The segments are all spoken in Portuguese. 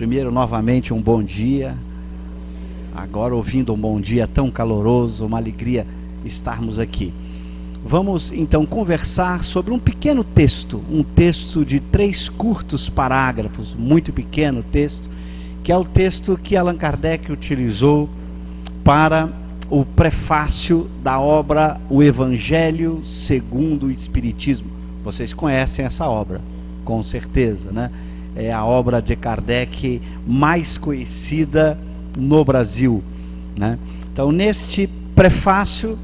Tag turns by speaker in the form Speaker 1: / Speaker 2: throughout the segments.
Speaker 1: Primeiro, novamente, um bom dia. Agora, ouvindo um bom dia tão caloroso, uma alegria estarmos aqui. Vamos, então, conversar sobre um pequeno texto, um texto de 3 curtos parágrafos, muito pequeno texto, que é o texto que Allan Kardec utilizou para o prefácio da obra O Evangelho segundo o Espiritismo. Vocês conhecem essa obra, com certeza, né? É a obra de Kardec mais conhecida no Brasil, né? Então, neste prefácio,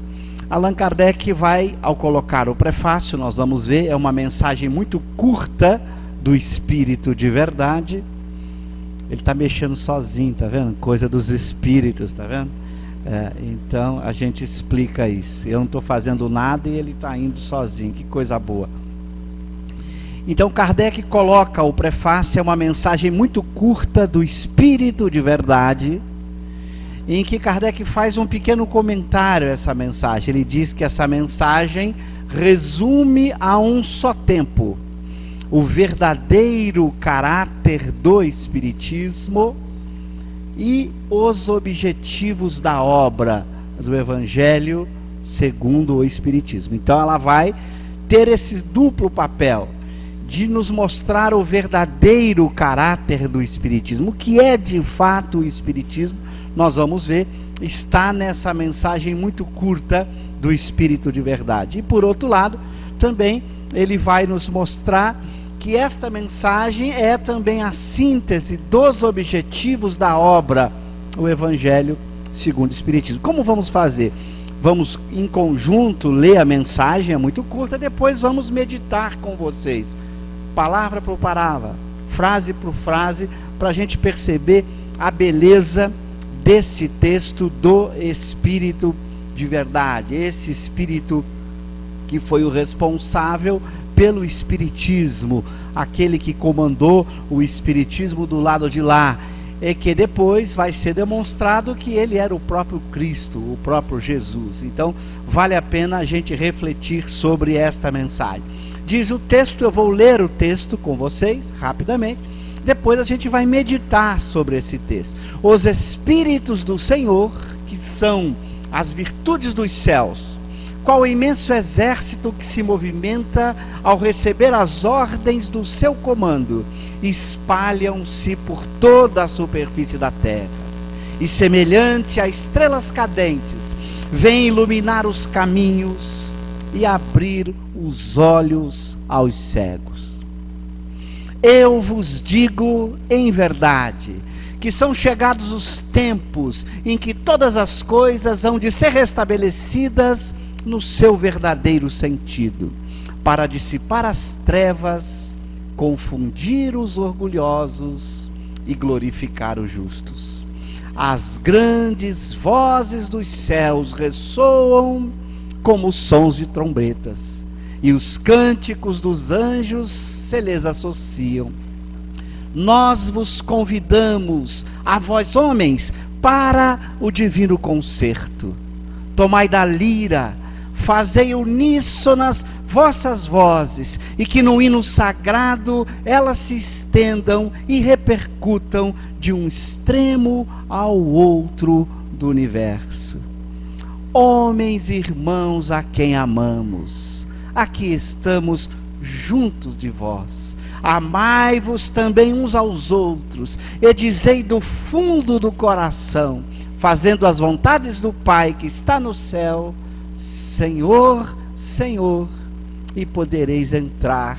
Speaker 1: Allan Kardec vai, ao colocar o prefácio, nós vamos ver, é uma mensagem muito curta do Espírito de Verdade. Ele está mexendo sozinho, tá vendo? Coisa dos espíritos, tá vendo? Então a gente explica isso. Eu não estou fazendo nada e ele está indo sozinho, que coisa boa. Então Kardec coloca o prefácio, é uma mensagem muito curta do Espírito de Verdade, em que Kardec faz um pequeno comentário a essa mensagem. Ele diz que essa mensagem resume a um só tempo o verdadeiro caráter do Espiritismo e os objetivos da obra do Evangelho segundo o Espiritismo. Então ela vai ter esse duplo papel de nos mostrar o verdadeiro caráter do Espiritismo. O que é de fato o Espiritismo, nós vamos ver, está nessa mensagem muito curta do Espírito de Verdade. E por outro lado, também ele vai nos mostrar que esta mensagem é também a síntese dos objetivos da obra, o Evangelho segundo o Espiritismo. Como vamos fazer? Vamos em conjunto ler a mensagem, é muito curta, depois vamos meditar com vocês, palavra por palavra, frase por frase, para a gente perceber a beleza desse texto do Espírito de Verdade, esse Espírito que foi o responsável pelo Espiritismo, aquele que comandou o Espiritismo do lado de lá, e que depois vai ser demonstrado que ele era o próprio Cristo, o próprio Jesus. Então vale a pena a gente refletir sobre esta mensagem. Diz o texto, eu vou ler o texto com vocês rapidamente, depois a gente vai meditar sobre esse texto. Os Espíritos do Senhor, que são as virtudes dos céus, qual imenso exército que se movimenta ao receber as ordens do seu comando, espalham-se por toda a superfície da terra, e semelhante a estrelas cadentes, vêm iluminar os caminhos e abrir os olhos aos cegos. Eu vos digo em verdade, que são chegados os tempos em que todas as coisas hão de ser restabelecidas no seu verdadeiro sentido, para dissipar as trevas, confundir os orgulhosos e glorificar os justos. As grandes vozes dos céus ressoam como sons de trombetas, e os cânticos dos anjos se lhes associam. Nós vos convidamos, a vós homens, para o divino concerto. Tomai da lira, fazei uníssonas vossas vozes, e que no hino sagrado elas se estendam e repercutam de um extremo ao outro do universo. Homens e irmãos a quem amamos, aqui estamos juntos de vós. Amai-vos também uns aos outros, e dizei do fundo do coração, fazendo as vontades do Pai que está no céu: Senhor, Senhor, e podereis entrar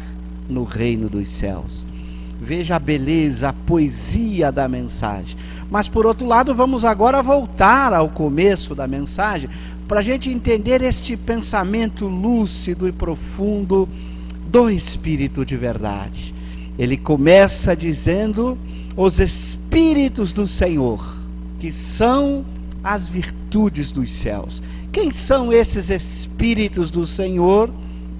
Speaker 1: no reino dos céus. Veja a beleza, a poesia da mensagem. Mas por outro lado, vamos agora voltar ao começo da mensagem, para a gente entender este pensamento lúcido e profundo do Espírito de Verdade. Ele começa dizendo: os Espíritos do Senhor, que são as virtudes dos céus. Quem são esses Espíritos do Senhor,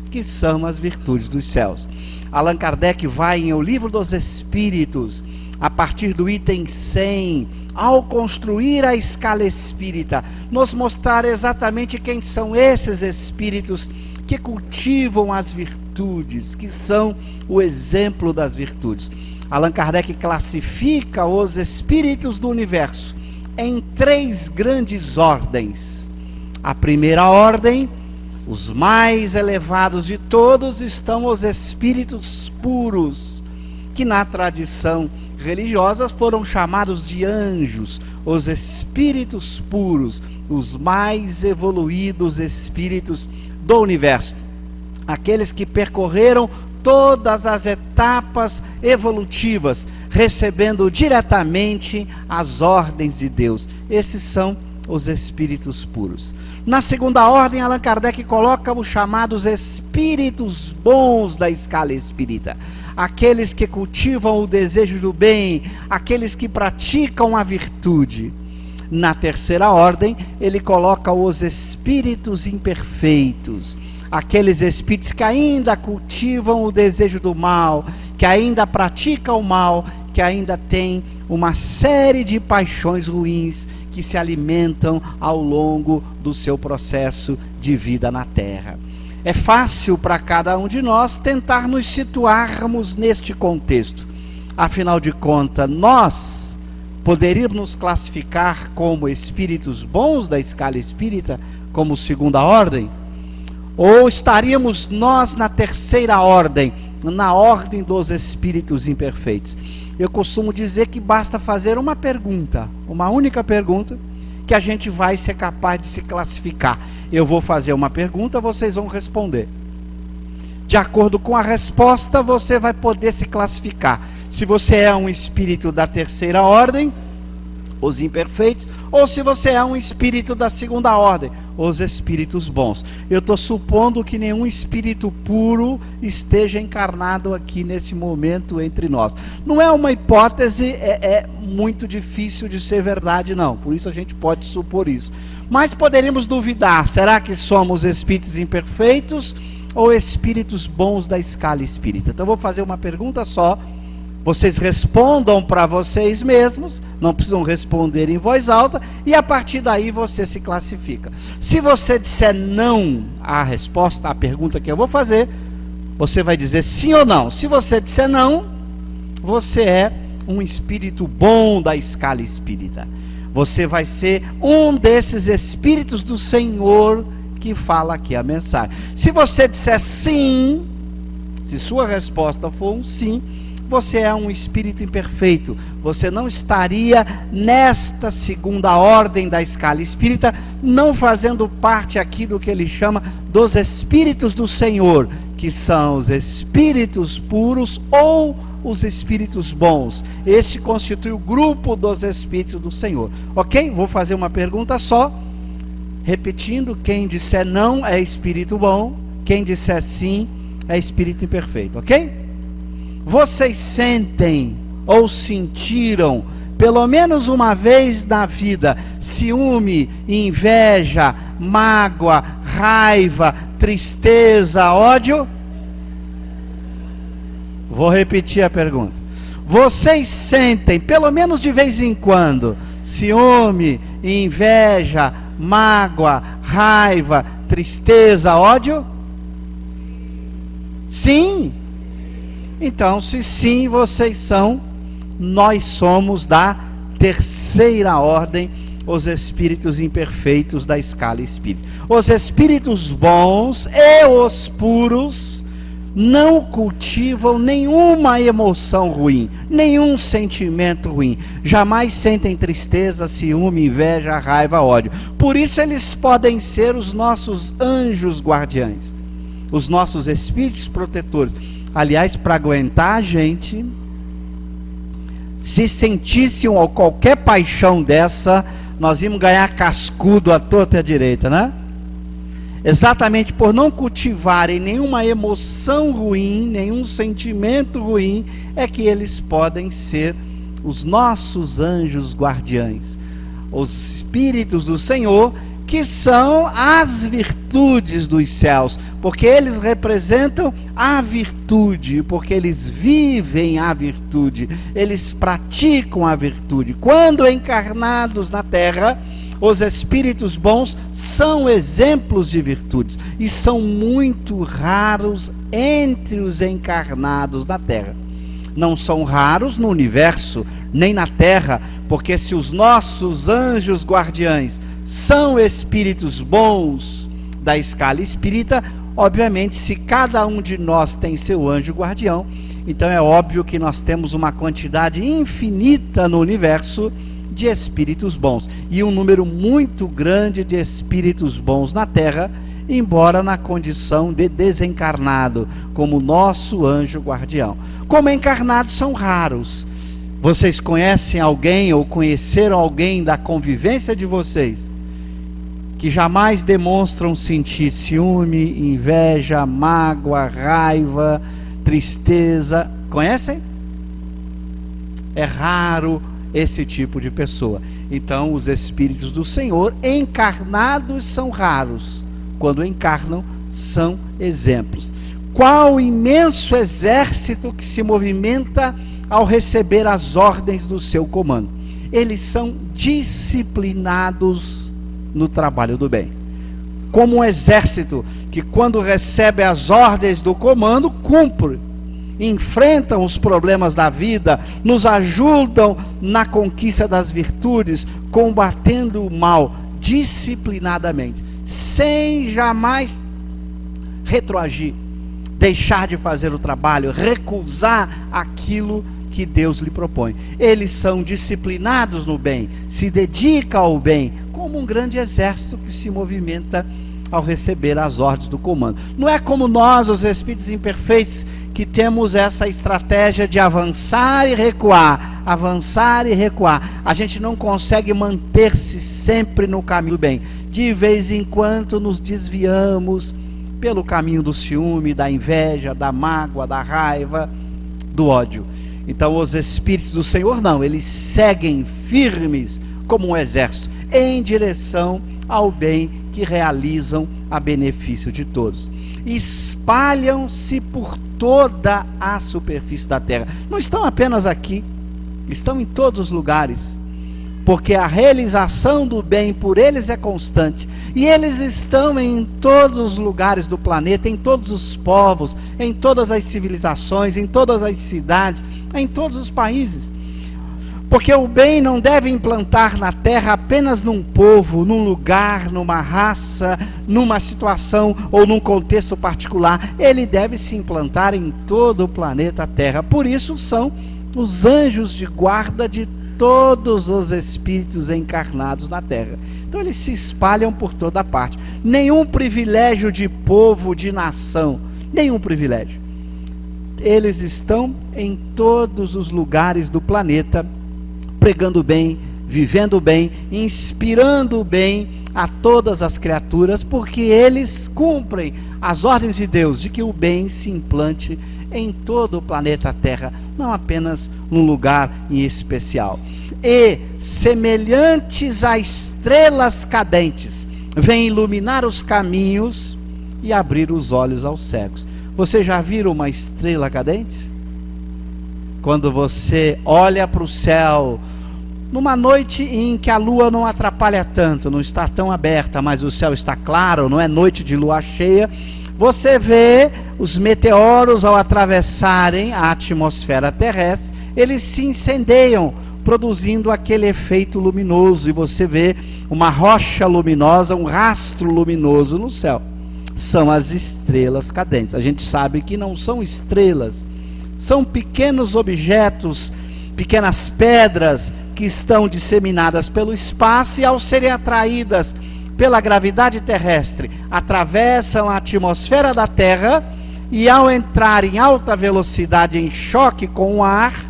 Speaker 1: que são as virtudes dos céus? Allan Kardec vai em O Livro dos Espíritos, a partir do item 100, ao construir a escala espírita, nos mostrar exatamente quem são esses espíritos que cultivam as virtudes, que são o exemplo das virtudes. Allan Kardec classifica os espíritos do universo em 3 grandes ordens. A primeira ordem, os mais elevados de todos, estão os espíritos puros, que na tradição religiosa foram chamados de anjos, os espíritos puros, os mais evoluídos espíritos do universo, aqueles que percorreram todas as etapas evolutivas, recebendo diretamente as ordens de Deus. Esses são os espíritos puros. Na segunda ordem, Allan Kardec coloca os chamados espíritos bons da escala espírita, aqueles que cultivam o desejo do bem, aqueles que praticam a virtude. Na terceira ordem, ele coloca os espíritos imperfeitos, aqueles espíritos que ainda cultivam o desejo do mal, que ainda praticam o mal, que ainda têm uma série de paixões ruins que se alimentam ao longo do seu processo de vida na Terra. É fácil para cada um de nós tentar nos situarmos neste contexto. Afinal de contas, nós poderíamos nos classificar como espíritos bons da escala espírita, como segunda ordem? Ou estaríamos nós na terceira ordem, na ordem dos espíritos imperfeitos? Eu costumo dizer que basta fazer uma pergunta, uma única pergunta, que a gente vai ser capaz de se classificar. Eu vou fazer uma pergunta, vocês vão responder. De acordo com a resposta, você vai poder se classificar. Se você é um espírito da terceira ordem, os imperfeitos, ou se você é um espírito da segunda ordem, os espíritos bons. Eu estou supondo que nenhum espírito puro esteja encarnado aqui nesse momento entre nós. Não é uma hipótese, é muito difícil de ser verdade, não. Por isso a gente pode supor isso. Mas poderíamos duvidar, será que somos espíritos imperfeitos ou espíritos bons da escala espírita? Então eu vou fazer uma pergunta só. Vocês respondam para vocês mesmos, não precisam responder em voz alta, e a partir daí você se classifica. Se você disser não à resposta, à pergunta que eu vou fazer, você vai dizer sim ou não. Se você disser não, você é um espírito bom da escala espírita. Você vai ser um desses espíritos do Senhor que fala aqui a mensagem. Se você disser sim, se sua resposta for um sim, você é um espírito imperfeito. Você não estaria nesta segunda ordem da escala espírita, não fazendo parte aqui do que ele chama dos espíritos do Senhor, que são os espíritos puros ou os espíritos bons. Este constitui o grupo dos espíritos do Senhor. Ok? Vou fazer uma pergunta só, repetindo: quem disser não é espírito bom, quem disser sim é espírito imperfeito. Ok? Vocês sentem ou sentiram, pelo menos uma vez na vida, ciúme, inveja, mágoa, raiva, tristeza, ódio? Vou repetir a pergunta. Vocês sentem, pelo menos de vez em quando, ciúme, inveja, mágoa, raiva, tristeza, ódio? Sim? Então, se sim, nós somos da terceira ordem, os espíritos imperfeitos da escala espírita. Os espíritos bons e os puros não cultivam nenhuma emoção ruim, nenhum sentimento ruim. Jamais sentem tristeza, ciúme, inveja, raiva, ódio. Por isso eles podem ser os nossos anjos guardiães, os nossos espíritos protetores. Aliás, para aguentar a gente, se sentissem qualquer paixão dessa, nós íamos ganhar cascudo à torta e à direita, né? Exatamente por não cultivarem nenhuma emoção ruim, nenhum sentimento ruim, é que eles podem ser os nossos anjos guardiães, os espíritos do Senhor, que são as virtudes dos céus, porque eles representam a virtude, porque eles vivem a virtude, eles praticam a virtude. Quando encarnados na terra, os espíritos bons são exemplos de virtudes, e são muito raros entre os encarnados na terra. não são raros no universo, nem na terra, porque se os nossos anjos guardiães são espíritos bons da escala espírita, obviamente, se cada um de nós tem seu anjo guardião, então é óbvio que nós temos uma quantidade infinita no universo de espíritos bons, e um número muito grande de espíritos bons na terra, embora na condição de desencarnado, como nosso anjo guardião. Como encarnados são raros. Vocês conhecem alguém ou conheceram alguém da convivência de vocês que jamais demonstram sentir ciúme, inveja, mágoa, raiva, tristeza? Conhecem? É raro esse tipo de pessoa. Então, os espíritos do Senhor encarnados são raros. Quando encarnam, são exemplos. Qual imenso exército que se movimenta ao receber as ordens do seu comando. Eles são disciplinados no trabalho do bem. Como um exército que, quando recebe as ordens do comando, cumpre. Enfrentam os problemas da vida, nos ajudam na conquista das virtudes, combatendo o mal disciplinadamente, sem jamais retroagir, deixar de fazer o trabalho, recusar aquilo que Deus lhe propõe. Eles são disciplinados no bem, se dedicam ao bem, como um grande exército que se movimenta ao receber as ordens do comando. Não é como nós, os espíritos imperfeitos, que temos essa estratégia de avançar e recuar, avançar e recuar. A gente não consegue manter-se sempre no caminho do bem. De vez em quando nos desviamos pelo caminho do ciúme, da inveja, da mágoa, da raiva, do ódio. Então os espíritos do Senhor não, eles seguem firmes como um exército, em direção ao bem, que realizam a benefício de todos. Espalham-se por toda a superfície da terra. Não estão apenas aqui, estão em todos os lugares, porque a realização do bem por eles é constante, e eles estão em todos os lugares do planeta, em todos os povos, em todas as civilizações, em todas as cidades, em todos os países. Porque o bem não deve implantar na terra apenas num povo, num lugar, numa raça, numa situação ou num contexto particular. Ele deve se implantar em todo o planeta Terra. Por isso são os anjos de guarda de todos os espíritos encarnados na terra. Então eles se espalham por toda parte. Nenhum privilégio de povo, de nação, nenhum privilégio. Eles estão em todos os lugares do planeta, pregando bem, vivendo bem, inspirando o bem a todas as criaturas, porque eles cumprem as ordens de Deus de que o bem se implante em todo o planeta Terra, não apenas num lugar em especial. E, semelhantes a estrelas cadentes, vêm iluminar os caminhos e abrir os olhos aos cegos. Você já viu uma estrela cadente? Quando você olha para o céu, numa noite em que a lua não atrapalha tanto, não está tão aberta, mas o céu está claro, não é noite de lua cheia, você vê os meteoros ao atravessarem a atmosfera terrestre, eles se incendeiam, produzindo aquele efeito luminoso, e você vê uma rocha luminosa, um rastro luminoso no céu. São as estrelas cadentes. A gente sabe que não são estrelas, são pequenos objetos, pequenas pedras que estão disseminadas pelo espaço, e ao serem atraídas pela gravidade terrestre, atravessam a atmosfera da Terra, e ao entrar em alta velocidade em choque com o ar,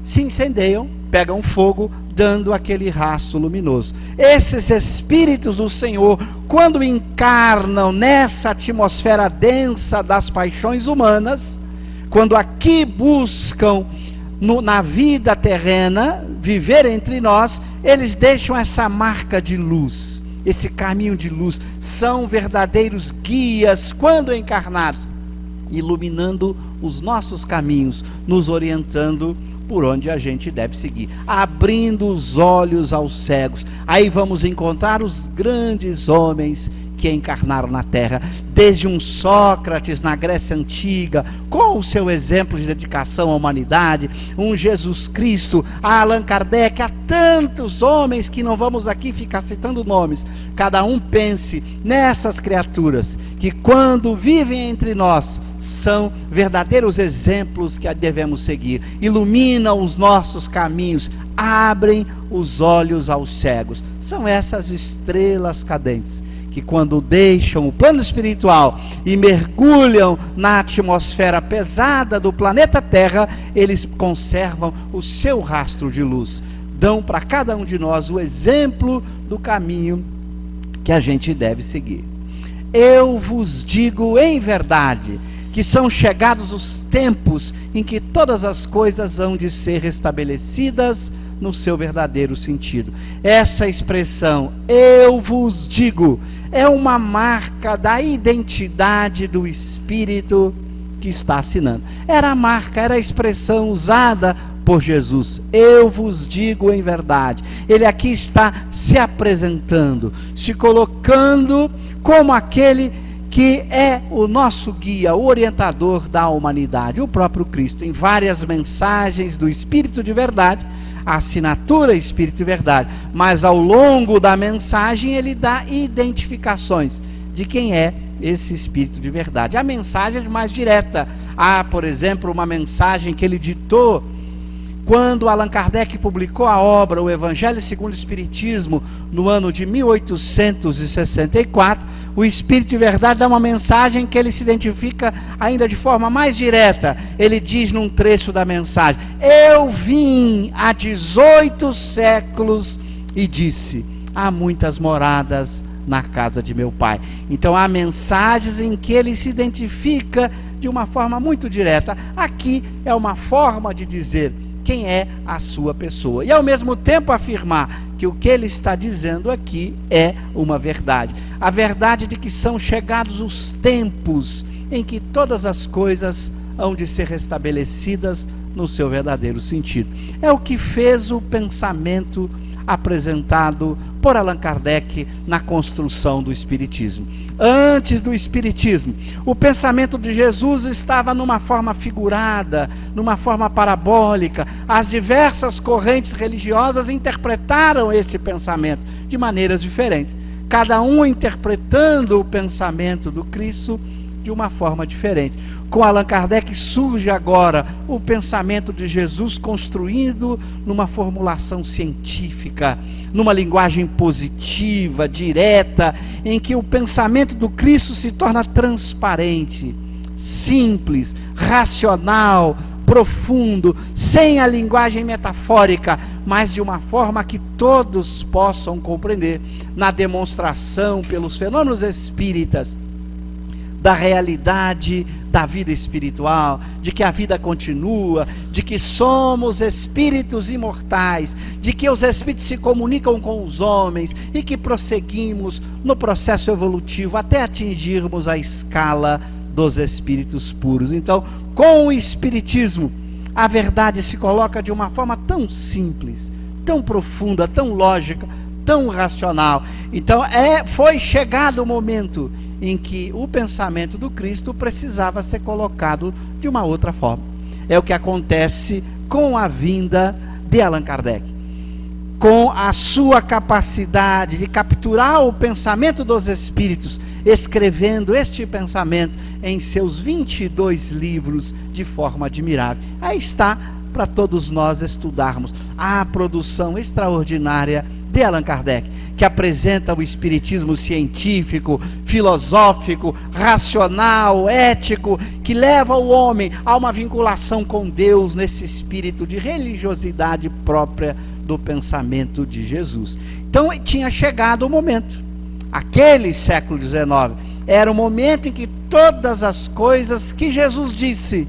Speaker 1: se incendeiam, pegam fogo, dando aquele rastro luminoso. Esses espíritos do Senhor, quando encarnam nessa atmosfera densa das paixões humanas, quando aqui buscam na vida terrena viver entre nós, eles deixam essa marca de luz, esse caminho de luz. São verdadeiros guias quando encarnados, iluminando os nossos caminhos, nos orientando por onde a gente deve seguir, abrindo os olhos aos cegos. Aí vamos encontrar os grandes homens que que encarnaram na Terra, desde um Sócrates na Grécia Antiga, com o seu exemplo de dedicação à humanidade, um Jesus Cristo, a Allan Kardec, há tantos homens que não vamos aqui ficar citando nomes. Cada um pense nessas criaturas que, quando vivem entre nós, são verdadeiros exemplos que devemos seguir, iluminam os nossos caminhos, abrem os olhos aos cegos. São essas estrelas cadentes que, quando deixam o plano espiritual e mergulham na atmosfera pesada do planeta Terra, eles conservam o seu rastro de luz, dão para cada um de nós o exemplo do caminho que a gente deve seguir. Eu vos digo em verdade que são chegados os tempos em que todas as coisas hão de ser restabelecidas no seu verdadeiro sentido. Essa expressão, eu vos digo, é uma marca da identidade do Espírito que está assinando. Era a marca, era a expressão usada por Jesus. Eu vos digo em verdade. Ele aqui está se apresentando, se colocando como aquele que é o nosso guia, o orientador da humanidade, o próprio Cristo. Em várias mensagens do Espírito de verdade, a assinatura Espírito de verdade, mas ao longo da mensagem ele dá identificações de quem é esse Espírito de verdade. A mensagem é mais direta. Há, por exemplo, uma mensagem que ele ditou quando Allan Kardec publicou a obra O Evangelho segundo o Espiritismo, no ano de 1864, o Espírito de Verdade dá uma mensagem que ele se identifica ainda de forma mais direta. Ele diz num trecho da mensagem: eu vim há 18 séculos e disse, há muitas moradas na casa de meu Pai. Então há mensagens em que ele se identifica de uma forma muito direta. Aqui é uma forma de dizer quem é a sua pessoa, e ao mesmo tempo afirmar que o que ele está dizendo aqui é uma verdade, a verdade de que são chegados os tempos em que todas as coisas hão de ser restabelecidas no seu verdadeiro sentido. É o que fez o pensamento apresentado por Allan Kardec na construção do Espiritismo. Antes do Espiritismo, o pensamento de Jesus estava numa forma figurada, numa forma parabólica. As diversas correntes religiosas interpretaram esse pensamento de maneiras diferentes, cada um interpretando o pensamento do Cristo de uma forma diferente. Com Allan Kardec surge agora o pensamento de Jesus construído numa formulação científica, numa linguagem positiva, direta, em que o pensamento do Cristo se torna transparente, simples, racional, profundo, sem a linguagem metafórica, mas de uma forma que todos possam compreender, na demonstração pelos fenômenos espíritas da realidade da vida espiritual, de que a vida continua, de que somos espíritos imortais, de que os espíritos se comunicam com os homens e que prosseguimos no processo evolutivo até atingirmos a escala dos espíritos puros. Então, com o Espiritismo, a verdade se coloca de uma forma tão simples, tão profunda, tão lógica, tão racional. Então, foi chegado o momento em que o pensamento do Cristo precisava ser colocado de uma outra forma. É o que acontece com a vinda de Allan Kardec. Com a sua capacidade de capturar o pensamento dos espíritos, escrevendo este pensamento em seus 22 livros de forma admirável. Aí está para todos nós estudarmos a produção extraordinária de Allan Kardec, que apresenta o espiritismo científico, filosófico, racional, ético, que leva o homem a uma vinculação com Deus nesse espírito de religiosidade própria do pensamento de Jesus. Então tinha chegado o momento, aquele século XIX, era o momento em que todas as coisas que Jesus disse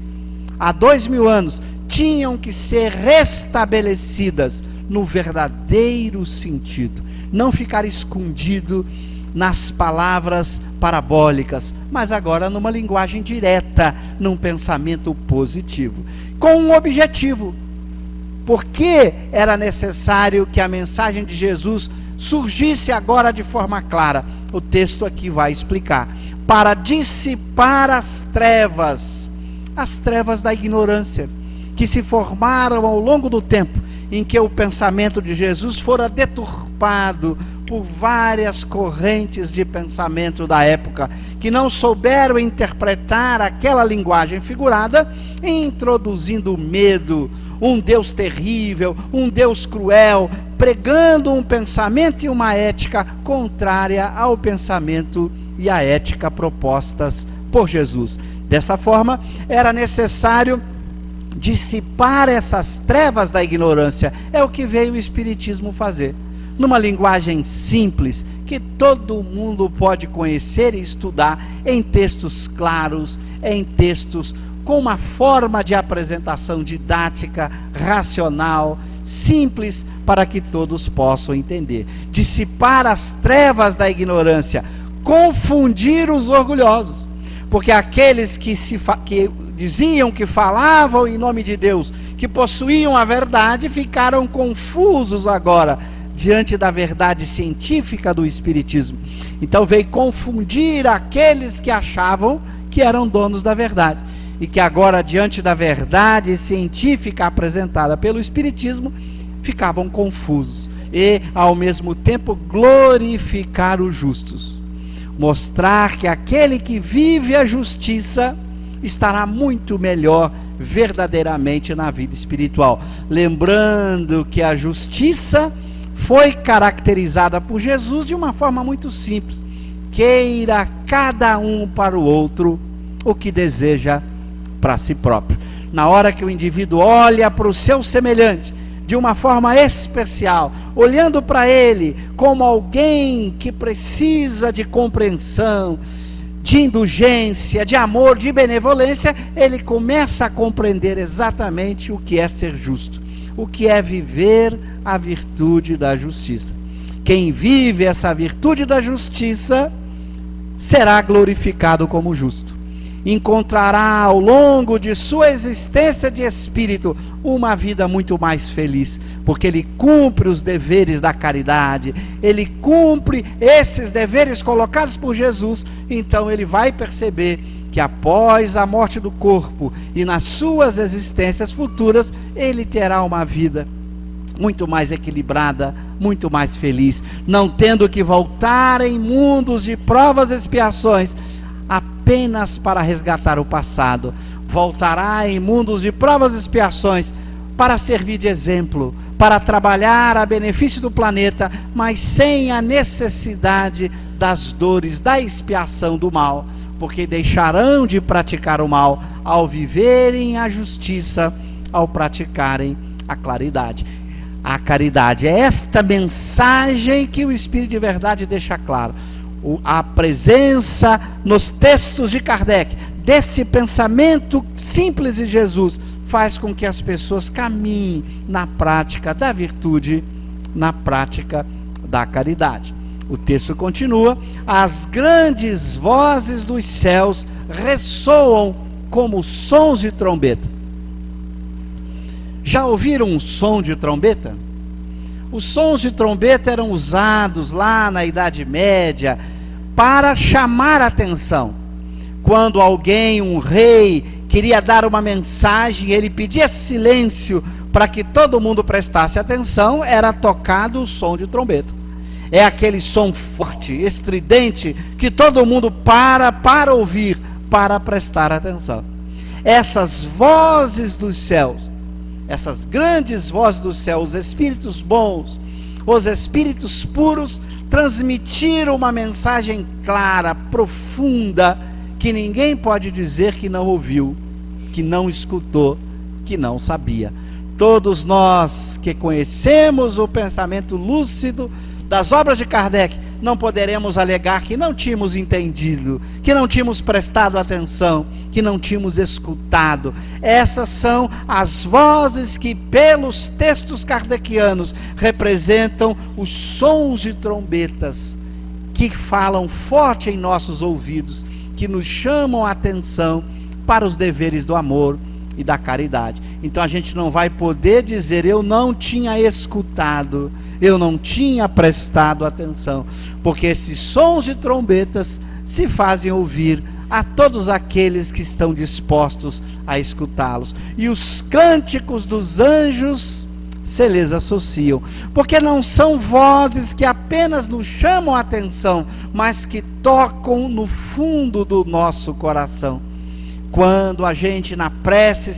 Speaker 1: há 2000 anos tinham que ser restabelecidas no verdadeiro sentido, não ficar escondido nas palavras parabólicas, mas agora numa linguagem direta, num pensamento positivo, com um objetivo. Porque era necessário que a mensagem de Jesus surgisse agora de forma clara? o texto aqui vai explicar. Para dissipar as trevas da ignorância, que se formaram ao longo do tempo, em que o pensamento de Jesus fora deturpado por várias correntes de pensamento da época, que não souberam interpretar aquela linguagem figurada, introduzindo medo, um Deus terrível, um Deus cruel, pregando um pensamento e uma ética contrária ao pensamento e à ética propostas por Jesus. Dessa forma, era necessário dissipar essas trevas da ignorância. É o que veio o Espiritismo fazer, numa linguagem simples, que todo mundo pode conhecer e estudar, em textos claros, em textos com uma forma de apresentação didática, racional, simples, para que todos possam entender. Dissipar as trevas da ignorância, confundir os orgulhosos, porque aqueles que diziam que falavam em nome de Deus, que possuíam a verdade, ficaram confusos agora diante da verdade científica do Espiritismo. Então veio confundir aqueles que achavam que eram donos da verdade, e que agora, diante da verdade científica apresentada pelo Espiritismo, ficavam confusos, e ao mesmo tempo glorificar os justos, mostrar que aquele que vive a justiça estará muito melhor verdadeiramente na vida espiritual. Lembrando que a justiça foi caracterizada por Jesus de uma forma muito simples: queira cada um para o outro o que deseja para si próprio. Na hora que o indivíduo olha para o seu semelhante de uma forma especial, olhando para ele como alguém que precisa de compreensão, de indulgência, de amor, de benevolência, ele começa a compreender exatamente o que é ser justo, o que é viver a virtude da justiça. Quem vive essa virtude da justiça será glorificado como justo. Encontrará ao longo de sua existência de espírito uma vida muito mais feliz, porque ele cumpre os deveres da caridade, ele cumpre esses deveres colocados por Jesus. Então ele vai perceber que após a morte do corpo e nas suas existências futuras, ele terá uma vida muito mais equilibrada, muito mais feliz, não tendo que voltar em mundos de provas e expiações apenas para resgatar o passado. Voltará em mundos de provas e expiações para servir de exemplo, para trabalhar a benefício do planeta, mas sem a necessidade das dores da expiação do mal, porque deixarão de praticar o mal ao viverem a justiça, ao praticarem a claridade. A caridade é esta mensagem que o Espírito de Verdade deixa claro. A presença nos textos de Kardec deste pensamento simples de Jesus faz com que as pessoas caminhem na prática da virtude, na prática da caridade. O texto continua: as grandes vozes dos céus ressoam como sons de trombeta. Já ouviram um som de trombeta? Os sons de trombeta eram usados lá na Idade Média para chamar a atenção. Quando alguém, um rei, queria dar uma mensagem, ele pedia silêncio para que todo mundo prestasse atenção, era tocado o som de trombeta. É aquele som forte, estridente, que todo mundo para ouvir, para prestar atenção. Essas vozes dos céus, essas grandes vozes do céu, os espíritos bons, os espíritos puros, transmitiram uma mensagem clara, profunda, que ninguém pode dizer que não ouviu, que não escutou, que não sabia. Todos nós que conhecemos o pensamento lúcido das obras de Kardec, não poderemos alegar que não tínhamos entendido, que não tínhamos prestado atenção, que não tínhamos escutado. Essas são as vozes que, pelos textos kardecianos, representam os sons de trombetas, que falam forte em nossos ouvidos, que nos chamam a atenção para os deveres do amor, e da caridade. Então a gente não vai poder dizer: eu não tinha escutado, eu não tinha prestado atenção, porque esses sons de trombetas se fazem ouvir a todos aqueles que estão dispostos a escutá-los. E os cânticos dos anjos se lhes associam, porque não são vozes que apenas nos chamam a atenção, mas que tocam no fundo do nosso coração. Quando a gente, na prece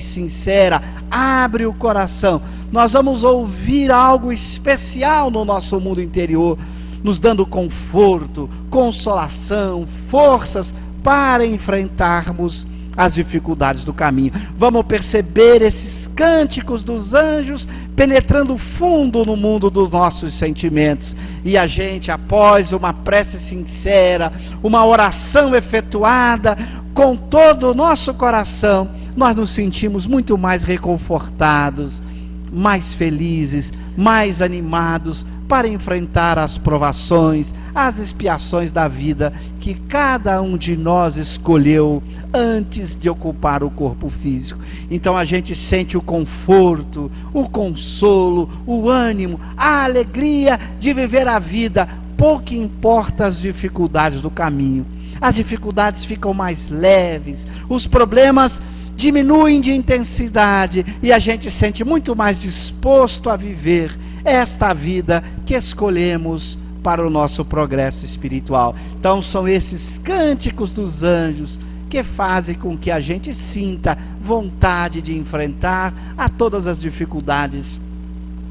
Speaker 1: sincera, abre o coração, nós vamos ouvir algo especial no nosso mundo interior, nos dando conforto, consolação, forças para enfrentarmos as dificuldades do caminho. Vamos perceber esses cânticos dos anjos penetrando fundo no mundo dos nossos sentimentos. E a gente, após uma prece sincera, uma oração efetuada com todo o nosso coração, nós nos sentimos muito mais reconfortados, mais felizes, mais animados para enfrentar as provações, as expiações da vida que cada um de nós escolheu antes de ocupar o corpo físico. Então a gente sente o conforto, o consolo, o ânimo, a alegria de viver a vida. Pouco importa as dificuldades do caminho. As dificuldades ficam mais leves, os problemas diminuem de intensidade e a gente se sente muito mais disposto a viver esta vida que escolhemos para o nosso progresso espiritual. Então são esses cânticos dos anjos que fazem com que a gente sinta vontade de enfrentar a todas as dificuldades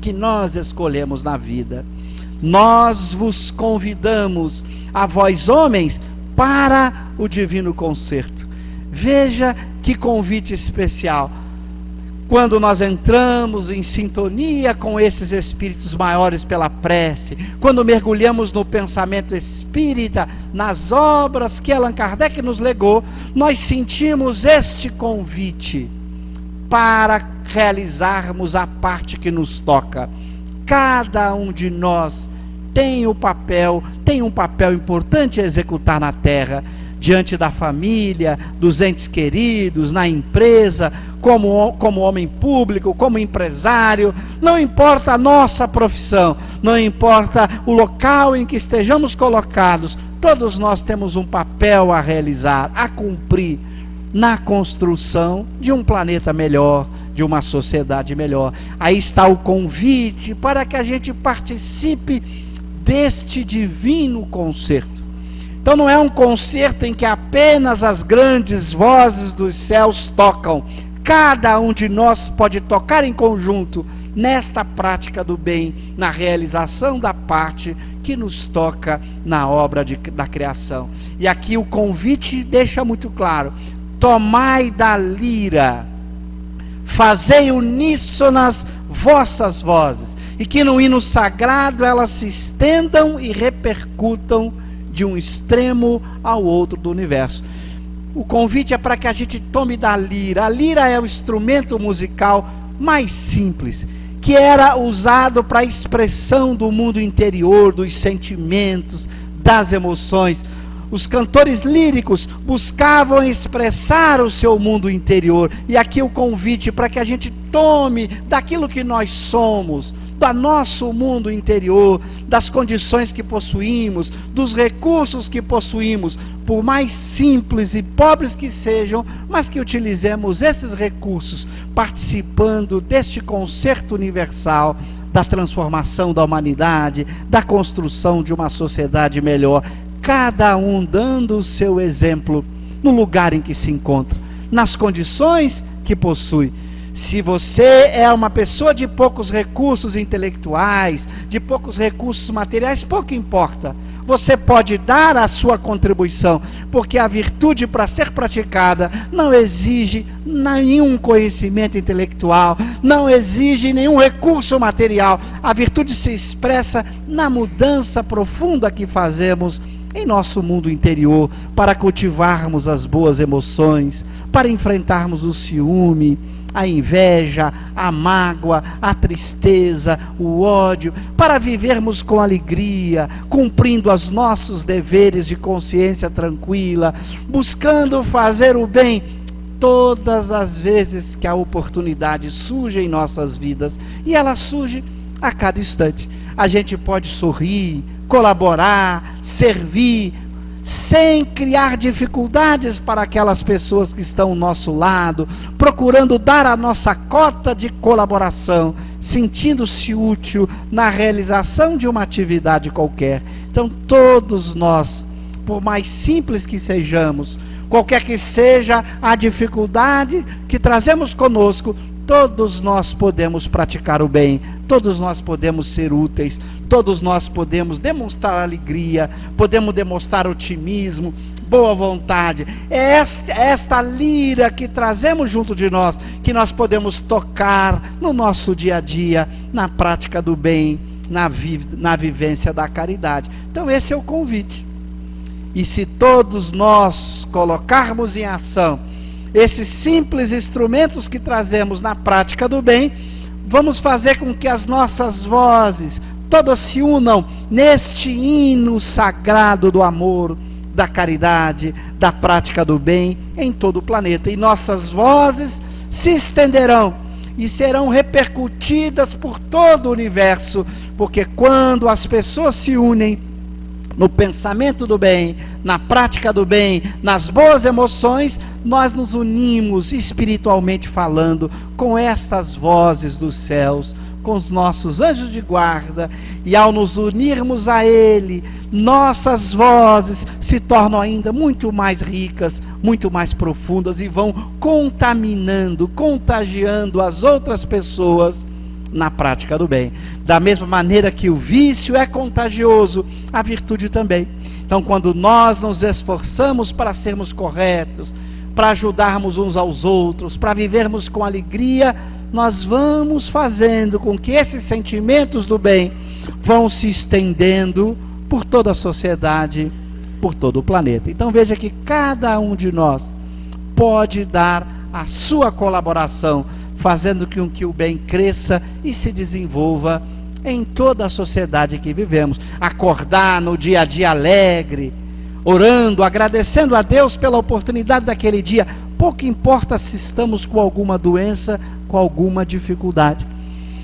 Speaker 1: que nós escolhemos na vida. Nós vos convidamos, a vós homens, para o divino concerto. Veja que convite especial. Quando nós entramos em sintonia com esses espíritos maiores pela prece, quando mergulhamos no pensamento espírita, nas obras que Allan Kardec nos legou, nós sentimos este convite para realizarmos a parte que nos toca. Cada um de nós tem um papel importante a executar na terra, diante da família, dos entes queridos, na empresa, como homem público, como empresário. Não importa a nossa profissão, não importa o local em que estejamos colocados, todos nós temos um papel a realizar, a cumprir na construção de um planeta melhor, de uma sociedade melhor. Aí está o convite para que a gente participe deste divino concerto. Então não é um concerto em que apenas as grandes vozes dos céus tocam. Cada um de nós pode tocar em conjunto nesta prática do bem, na realização da parte que nos toca na obra da criação. E aqui o convite deixa muito claro: tomai da lira, fazei uníssonas vossas vozes, e que no hino sagrado elas se estendam e repercutam de um extremo ao outro do universo. O convite é para que a gente tome da lira. A lira é o instrumento musical mais simples, que era usado para a expressão do mundo interior, dos sentimentos, das emoções. Os cantores líricos buscavam expressar o seu mundo interior. E aqui o convite para que a gente tome daquilo que nós somos, do nosso mundo interior, das condições que possuímos, dos recursos que possuímos, por mais simples e pobres que sejam, mas que utilizemos esses recursos participando deste concerto universal da transformação da humanidade, da construção de uma sociedade melhor, cada um dando o seu exemplo no lugar em que se encontra, nas condições que possui. Se você é uma pessoa de poucos recursos intelectuais, de poucos recursos materiais, pouco importa. Você pode dar a sua contribuição, porque a virtude, para ser praticada, não exige nenhum conhecimento intelectual, não exige nenhum recurso material. A virtude se expressa na mudança profunda que fazemos em nosso mundo interior, para cultivarmos as boas emoções, para enfrentarmos o ciúme, a inveja, a mágoa, a tristeza, o ódio, para vivermos com alegria, cumprindo os nossos deveres de consciência tranquila, buscando fazer o bem todas as vezes que a oportunidade surge em nossas vidas, e ela surge a cada instante. A gente pode sorrir, colaborar, servir, sem criar dificuldades para aquelas pessoas que estão ao nosso lado, procurando dar a nossa cota de colaboração, sentindo-se útil na realização de uma atividade qualquer. Então, todos nós, por mais simples que sejamos, qualquer que seja a dificuldade que trazemos conosco, todos nós podemos praticar o bem, todos nós podemos ser úteis, todos nós podemos demonstrar alegria, podemos demonstrar otimismo, boa vontade. É esta lira que trazemos junto de nós, que nós podemos tocar no nosso dia a dia, na prática do bem, na vivência da caridade. Então esse é o convite. E se todos nós colocarmos em ação esses simples instrumentos que trazemos na prática do bem, vamos fazer com que as nossas vozes todas se unam neste hino sagrado do amor, da caridade, da prática do bem em todo o planeta. E nossas vozes se estenderão e serão repercutidas por todo o universo, porque quando as pessoas se unem no pensamento do bem, na prática do bem, nas boas emoções, nós nos unimos espiritualmente falando com estas vozes dos céus, com os nossos anjos de guarda, e ao nos unirmos a Ele, nossas vozes se tornam ainda muito mais ricas, muito mais profundas, e vão contaminando, contagiando as outras pessoas na prática do bem. Da mesma maneira que o vício é contagioso, a virtude também. Então, quando nós nos esforçamos para sermos corretos, para ajudarmos uns aos outros, para vivermos com alegria, nós vamos fazendo com que esses sentimentos do bem vão se estendendo por toda a sociedade, por todo o planeta. Então veja que cada um de nós pode dar a sua colaboração, fazendo com que o bem cresça e se desenvolva em toda a sociedade que vivemos. Acordar no dia a dia alegre, orando, agradecendo a Deus pela oportunidade daquele dia. Pouco importa se estamos com alguma doença, com alguma dificuldade.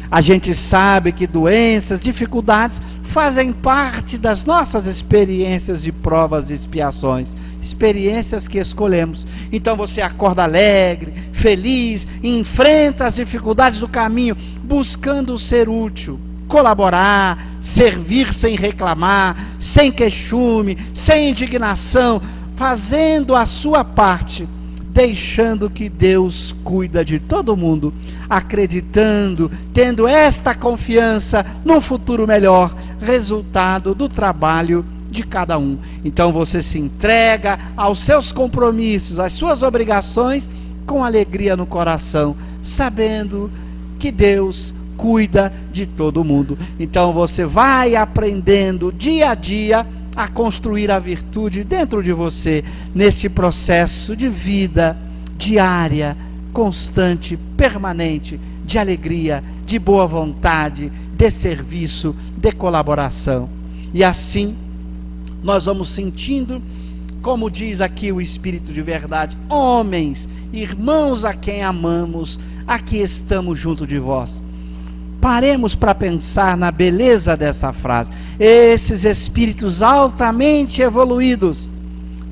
Speaker 1: A gente sabe que doenças, dificuldades fazem parte das nossas experiências de provas e expiações, experiências que escolhemos. Então você acorda alegre, feliz, e enfrenta as dificuldades do caminho, buscando ser útil, colaborar, servir sem reclamar, sem queixume, sem indignação, fazendo a sua parte, deixando que Deus cuida de todo mundo, acreditando, tendo esta confiança num futuro melhor, resultado do trabalho de cada um. Então você se entrega aos seus compromissos, às suas obrigações, com alegria no coração, sabendo que Deus cuida de todo mundo. Então você vai aprendendo dia a dia a construir a virtude dentro de você, neste processo de vida diária, constante, permanente, de alegria, de boa vontade, de serviço, de colaboração. E assim nós vamos sentindo, como diz aqui o Espírito de verdade: homens, irmãos a quem amamos, aqui estamos junto de vós. Paremos para pensar na beleza dessa frase. Esses espíritos altamente evoluídos,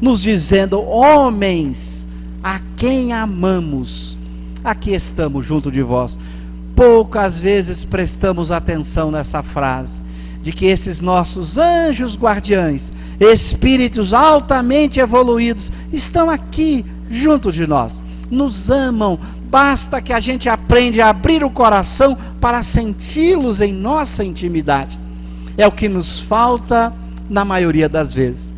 Speaker 1: nos dizendo: homens a quem amamos, aqui estamos junto de vós. Poucas vezes prestamos atenção nessa frase, de que esses nossos anjos guardiães, espíritos altamente evoluídos, estão aqui junto de nós, nos amam. Basta que a gente aprenda a abrir o coração para senti-los em nossa intimidade. É o que nos falta na maioria das vezes.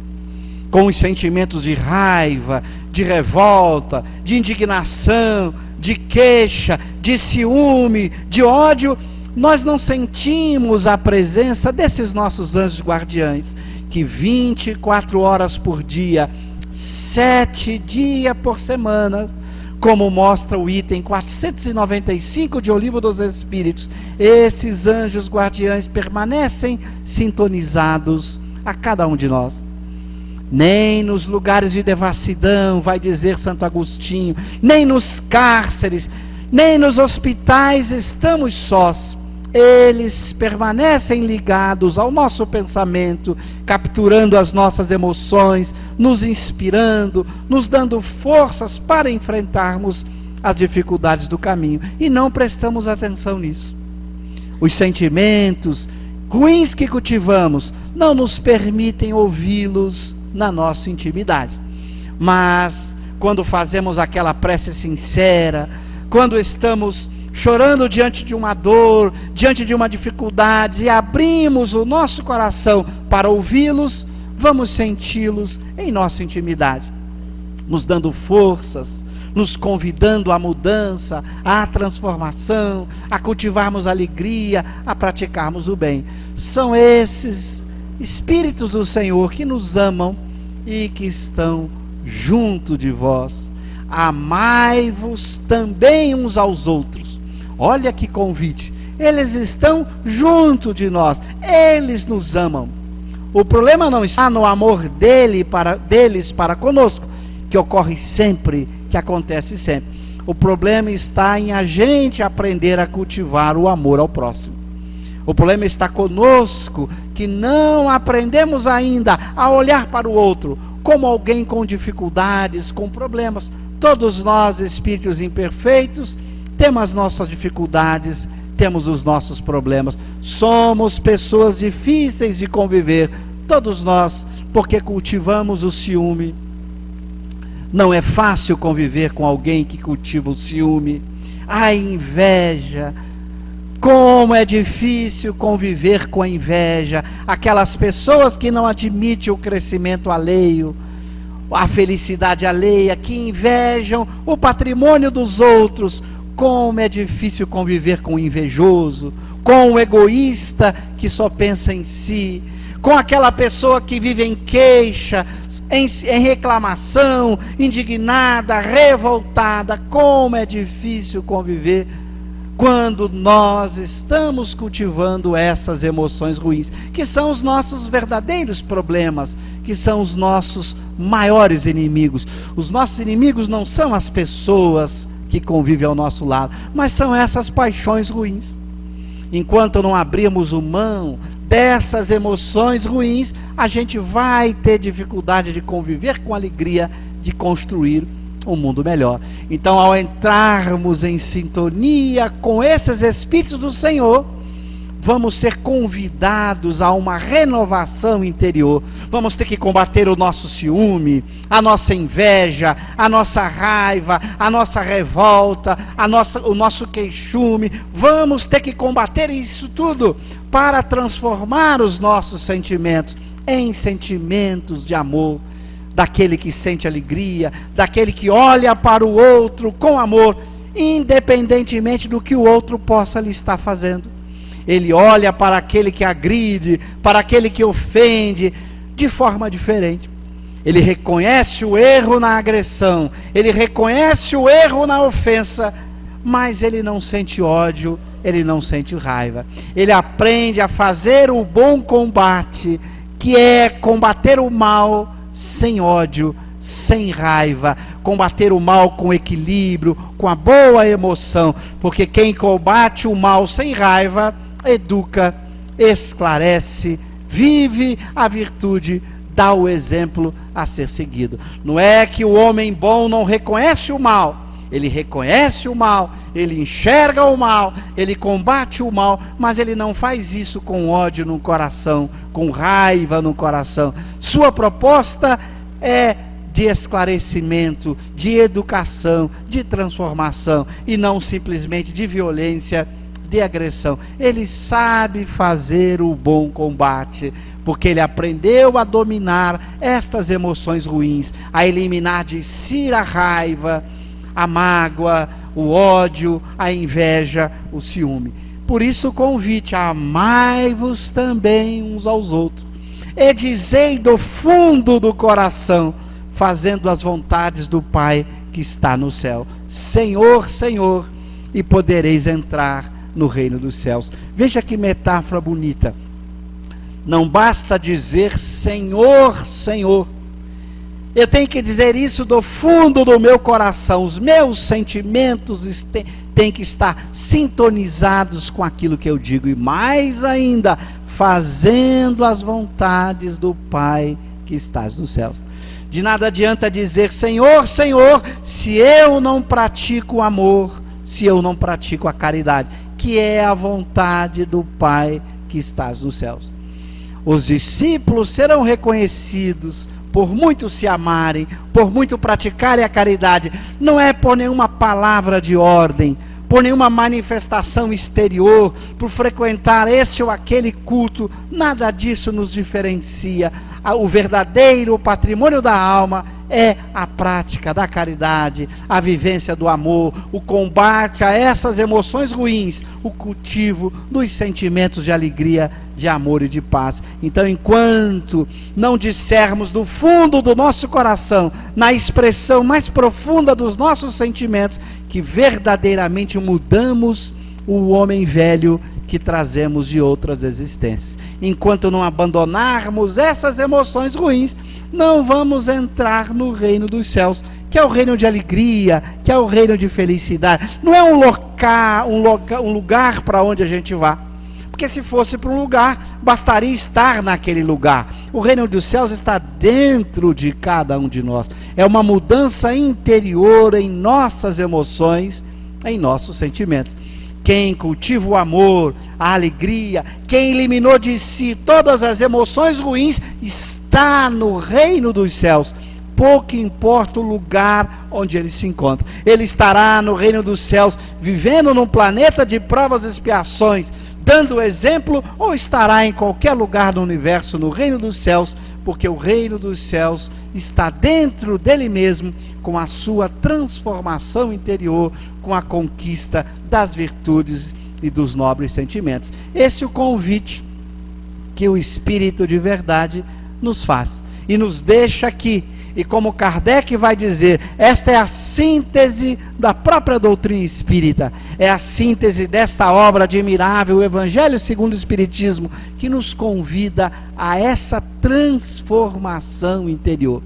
Speaker 1: Com os sentimentos de raiva, de revolta, de indignação, de queixa, de ciúme, de ódio, nós não sentimos a presença desses nossos anjos guardiães, que 24 horas por dia, 7 dias por semana, como mostra o item 495 de O Livro dos Espíritos, esses anjos guardiães permanecem sintonizados a cada um de nós. Nem nos lugares de devassidão, vai dizer Santo Agostinho, nem nos cárceres, nem nos hospitais estamos sós. Eles permanecem ligados ao nosso pensamento, capturando as nossas emoções, nos inspirando, nos dando forças para enfrentarmos as dificuldades do caminho. E não prestamos atenção nisso. Os sentimentos ruins que cultivamos não nos permitem ouvi-los na nossa intimidade. Mas quando fazemos aquela prece sincera, quando estamos chorando diante de uma dor, diante de uma dificuldade, e abrimos o nosso coração para ouvi-los, vamos senti-los em nossa intimidade, nos dando forças, nos convidando à mudança, à transformação, a cultivarmos alegria, a praticarmos o bem. São esses Espíritos do Senhor que nos amam e que estão junto de vós. Amai-vos também uns aos outros. Olha que convite. Eles estão junto de nós. Eles nos amam. O problema não está no amor deles para conosco, que ocorre sempre, que acontece sempre. O problema está em a gente aprender a cultivar o amor ao próximo. O problema está conosco, que não aprendemos ainda a olhar para o outro como alguém com dificuldades, com problemas. Todos nós, espíritos imperfeitos, temos as nossas dificuldades, temos os nossos problemas. Somos pessoas difíceis de conviver, todos nós, porque cultivamos o ciúme. Não é fácil conviver com alguém que cultiva o ciúme. A inveja. Como é difícil conviver com a inveja, aquelas pessoas que não admitem o crescimento alheio, a felicidade alheia, que invejam o patrimônio dos outros. Como é difícil conviver com o invejoso, com o egoísta que só pensa em si, com aquela pessoa que vive em queixa, em reclamação, indignada, revoltada. Como é difícil conviver quando nós estamos cultivando essas emoções ruins, que são os nossos verdadeiros problemas, que são os nossos maiores inimigos. Os nossos inimigos não são as pessoas que convivem ao nosso lado, mas são essas paixões ruins. Enquanto não abrirmos mão dessas emoções ruins, a gente vai ter dificuldade de conviver com alegria, de construir um mundo melhor. Então, ao entrarmos em sintonia com esses Espíritos do Senhor, vamos ser convidados a uma renovação interior. Vamos ter que combater o nosso ciúme, a nossa inveja, a nossa raiva, a nossa revolta, o nosso queixume. Vamos ter que combater isso tudo para transformar os nossos sentimentos em sentimentos de amor, daquele que sente alegria, daquele que olha para o outro com amor, independentemente do que o outro possa lhe estar fazendo. Ele olha para aquele que agride, para aquele que ofende, de forma diferente. Ele reconhece o erro na agressão, ele reconhece o erro na ofensa, mas ele não sente ódio, ele não sente raiva. Ele aprende a fazer o bom combate, que é combater o mal sem ódio, sem raiva, combater o mal com equilíbrio, com a boa emoção, porque quem combate o mal sem raiva, educa, esclarece, vive a virtude, dá o exemplo a ser seguido. Não é que o homem bom não reconhece o mal, ele reconhece o mal, ele enxerga o mal, ele combate o mal, mas ele não faz isso com ódio no coração, com raiva no coração. Sua proposta é de esclarecimento, de educação, de transformação, e não simplesmente de violência, de agressão. Ele sabe fazer o bom combate, porque ele aprendeu a dominar estas emoções ruins, a eliminar de si a raiva, a mágoa, o ódio, a inveja, o ciúme. Por isso o convite: amai-vos também uns aos outros, e dizei do fundo do coração, fazendo as vontades do Pai que está no céu: Senhor, Senhor, e podereis entrar no reino dos céus. Veja que metáfora bonita. Não basta dizer Senhor, Senhor, Eu tenho que dizer isso do fundo do meu coração. Os meus sentimentos têm que estar sintonizados com aquilo que eu digo. E mais ainda, fazendo as vontades do Pai que estás nos céus. De nada adianta dizer, Senhor, Senhor, se eu não pratico o amor, se eu não pratico a caridade, que é a vontade do Pai que estás nos céus. Os discípulos serão reconhecidos por muito se amarem, por muito praticarem a caridade, não é por nenhuma palavra de ordem, por nenhuma manifestação exterior, por frequentar este ou aquele culto, nada disso nos diferencia. O verdadeiro patrimônio da alma é a prática da caridade, a vivência do amor, o combate a essas emoções ruins, o cultivo dos sentimentos de alegria, de amor e de paz. Então, enquanto não dissermos do fundo do nosso coração, na expressão mais profunda dos nossos sentimentos, que verdadeiramente mudamos o homem velho que trazemos de outras existências. Enquanto não abandonarmos essas emoções ruins, não vamos entrar no reino dos céus, que é o reino de alegria, que é o reino de felicidade. Não é um lugar para onde a gente vá, porque se fosse para um lugar, bastaria estar naquele lugar. O reino dos céus está dentro de cada um de nós. É uma mudança interior em nossas emoções, em nossos sentimentos. Quem cultiva o amor, a alegria, quem eliminou de si todas as emoções ruins, está no reino dos céus. Pouco importa o lugar onde ele se encontra. Ele estará no reino dos céus, vivendo num planeta de provas e expiações, dando exemplo, ou estará em qualquer lugar do universo, no reino dos céus, porque o reino dos céus está dentro dele mesmo, com a sua transformação interior, com a conquista das virtudes e dos nobres sentimentos. Esse é o convite que o Espírito de verdade nos faz, e nos deixa aqui. E como Kardec vai dizer, esta é a síntese da própria doutrina espírita, é a síntese desta obra admirável, o Evangelho segundo o Espiritismo, que nos convida a essa transformação interior.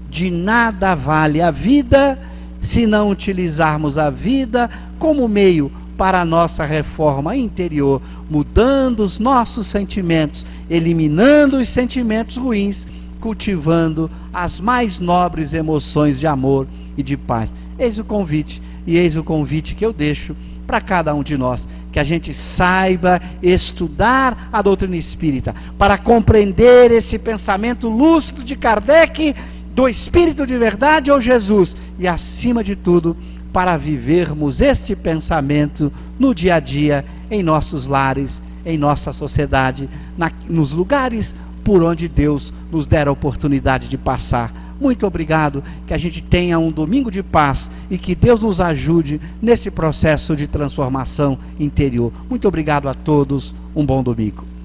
Speaker 1: De nada vale a vida se não utilizarmos a vida como meio para a nossa reforma interior, mudando os nossos sentimentos, eliminando os sentimentos ruins, cultivando as mais nobres emoções de amor e de paz. Eis o convite, e eis o convite que eu deixo para cada um de nós, que a gente saiba estudar a doutrina espírita, para compreender esse pensamento lúcido de Kardec, do Espírito de verdade ou Jesus, e acima de tudo, para vivermos este pensamento no dia a dia, em nossos lares, em nossa sociedade, nos lugares por onde Deus nos der a oportunidade de passar. Muito obrigado, que a gente tenha um domingo de paz e que Deus nos ajude nesse processo de transformação interior. Muito obrigado a todos, um bom domingo.